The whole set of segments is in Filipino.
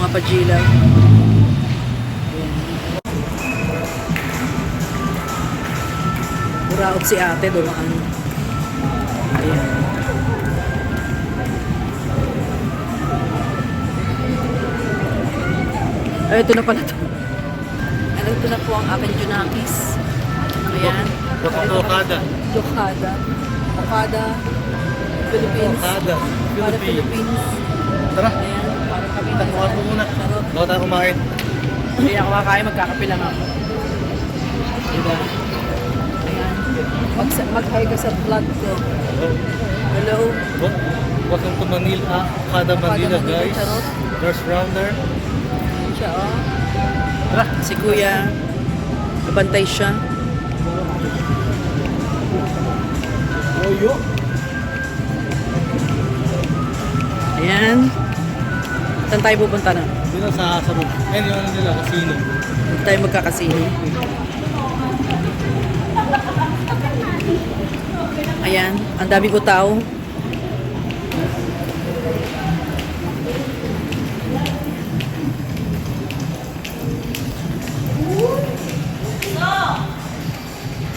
mga pajilaw. Buraot si ate dumaan. Ayan. Ay, ito na pala ito. Ano, ito na po ang aking Junakis. Ayan. Okada. Okada. Okada. Philippines. Okada. Okada, Philippines. Tara. Ayan. Parang kami na. Tamuha ko muna. Bago tayo kumain. Hindi ako kakain, magkakape lang ako. Diba? Ayan. Mag-hi ka sa vlog ko. Hello. Welcome to Manila. Okada Manila, guys. Charot. First rounder. Ayan siya, oh. Tara. Si Kuya. Nabantay siya. Oyo. Ayan. Saan tayo pupunta na? Dito sa Sabog. Ayun yung nila, casino. Saan tayo magkakasino? Ayan. Ang dami ko tao.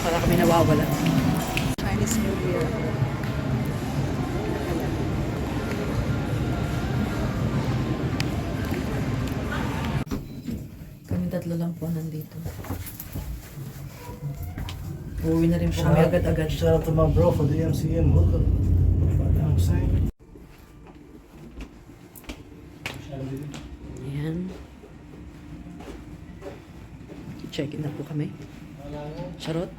Para kami nawawala. Chinese New Year. Kami tatlo lang po nandito. Uuwi na rin po kami agad-agad. Shout out to my bro for the MCM hookup. You know what I'm saying? Ayan. Check-in na po kami. Charot.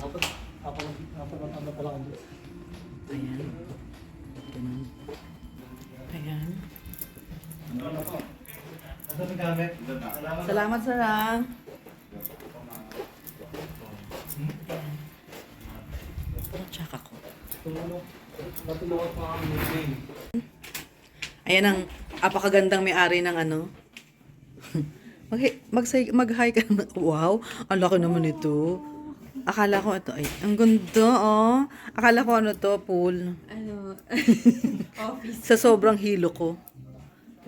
Ayan. Ganun. Ayan. Salamat, sir, ha. Tsaka ko. Ayan ang apakagandang may-ari ng ano. Mag-hi ka naman. Wow, ang laki naman ito. Akala ko ito, ay, ang ganda, oh. Akala ko ano to, pool. Ano, office. Sa sobrang hilo ko.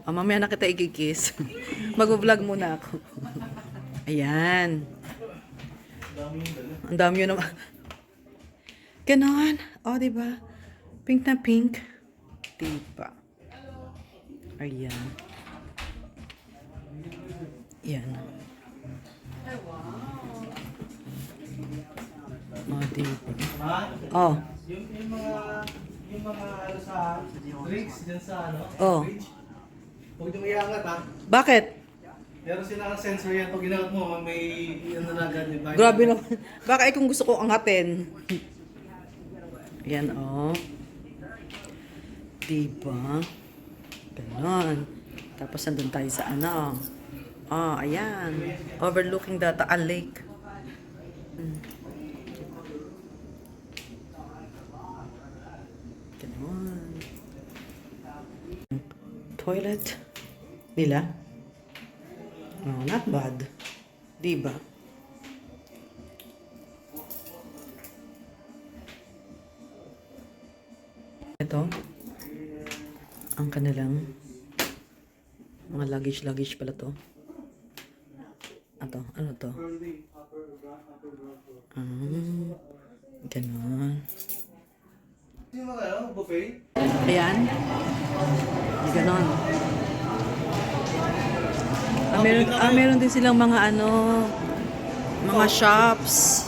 Mamaya na kita ikikis. Mag-vlog muna ako. Ayan. Ang dami yun naman. Ganon. O, diba? Pink na pink. Diba? Ayan. Yan. O, diba? Oh. Yung mga ano sa drinks dyan sa ano, Oh. fridge. Huwag niyong iangat ha. Bakit? Meron silang sensor yan. Pag ginangat mo, may ano na agad. Diba? Grabe naman. Baka ay kung gusto ko angatin. Yan, oh. Diba? Ganon. Tapos nandun tayo sa ano. Oh, ayan. Overlooking the Taal Lake. Ganon. Toilet nila. Oh, not bad. Diba? Ito, ang kanilang mga luggage pala to. Ato, ano to? Ganon. Yung mga ano, buffet? Ayan. Ganon. Meron din silang mga ano, mga shops.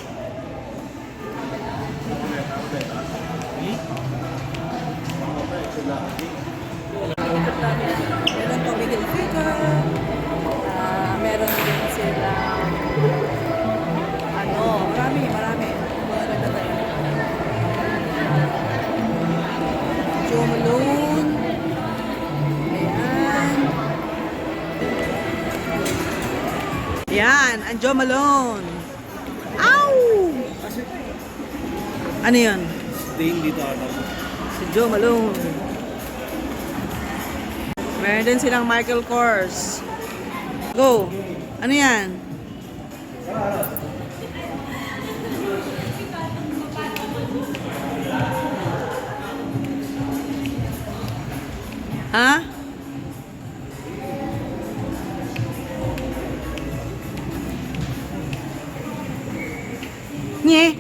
Meron Tommy Hilfiger. Meron din sila ano, marami. Mga nagtatayo. Jo Malone. Ayan. Yan, ang Jo Malone. Ow! Ano yun? Stain dito ata. Si Jo Malone. Meron din silang Michael Kors. Go! Ano yan? Ha? Nye.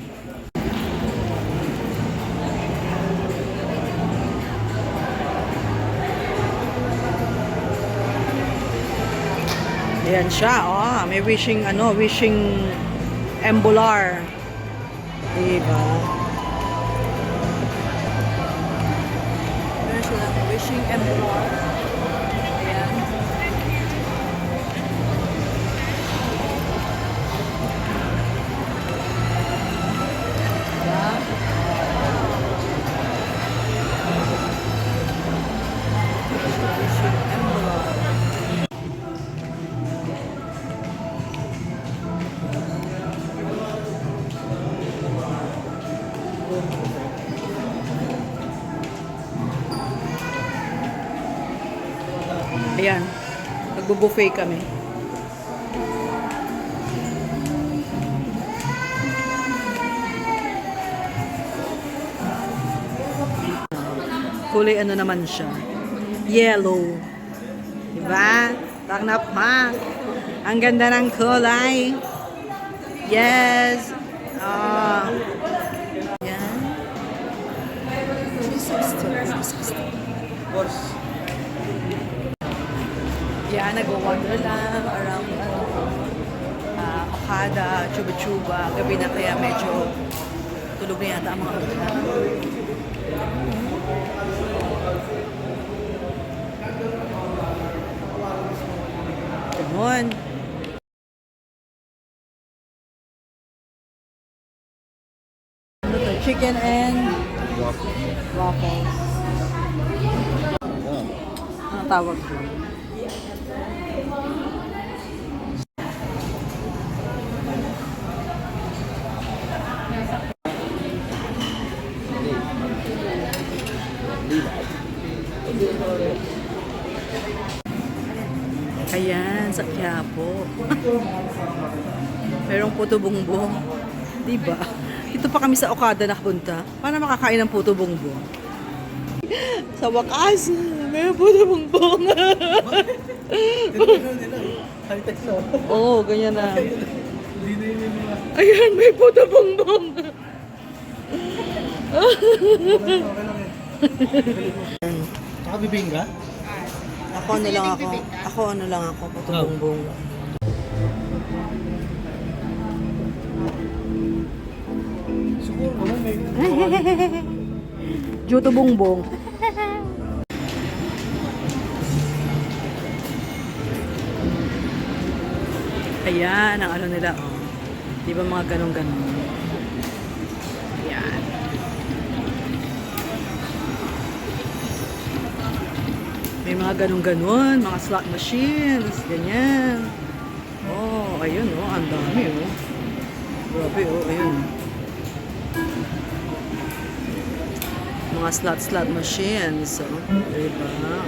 Ayan siya, oh. May wishing, wishing embolar. Diba? Meron silang wishing embolar. Ayan. Diba? Wishing embolar. Ayan, nagbo-buffet kami. Kulay ano naman siya? Yellow. Diba? Taknap ha? Ang ganda ng kulay. Yes. Yan. Boss. Yan, nag-wander lang around Okada, Chuba-Chuba. Gabi na kaya medyo tulog na yata ang mga ulan. Ganon. Ano to? Chicken and waffles. Ano tawag ko? Ayan, sa Quiapo. Merong puto bongbong. Diba? Ito pa kami sa Okada nakapunta. Paano makakain ng puto bongbong? Sa wakas, merong puto bongbong. High-tech na. Oo, ganyan na. Hindi na yun yung mga... Ayan, may puto bongbong. Okay lang yan. Tsaka bibingka? Ako ano lang ako. Ako ano lang ako, puto bongbong. Siguro naman may... Juto bongbong. Ayan, ang ano nila, oh. Di ba mga ganong-ganon? Ayan. May mga ganong-ganon, mga slot machines, ganyan. Oh, ayun, oh, ang dami, oh. Grabe, oh, ayun. Mga slot machines, oh. Diba? Oh.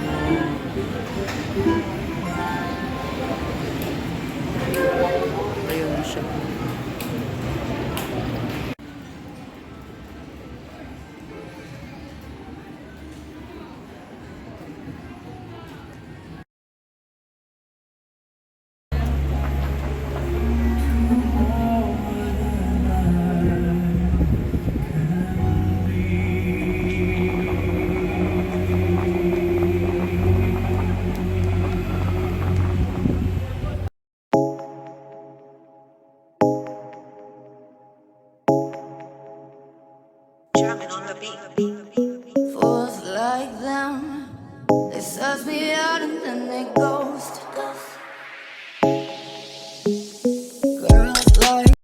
Ayun siya. Fools like them, they suss me out and then they go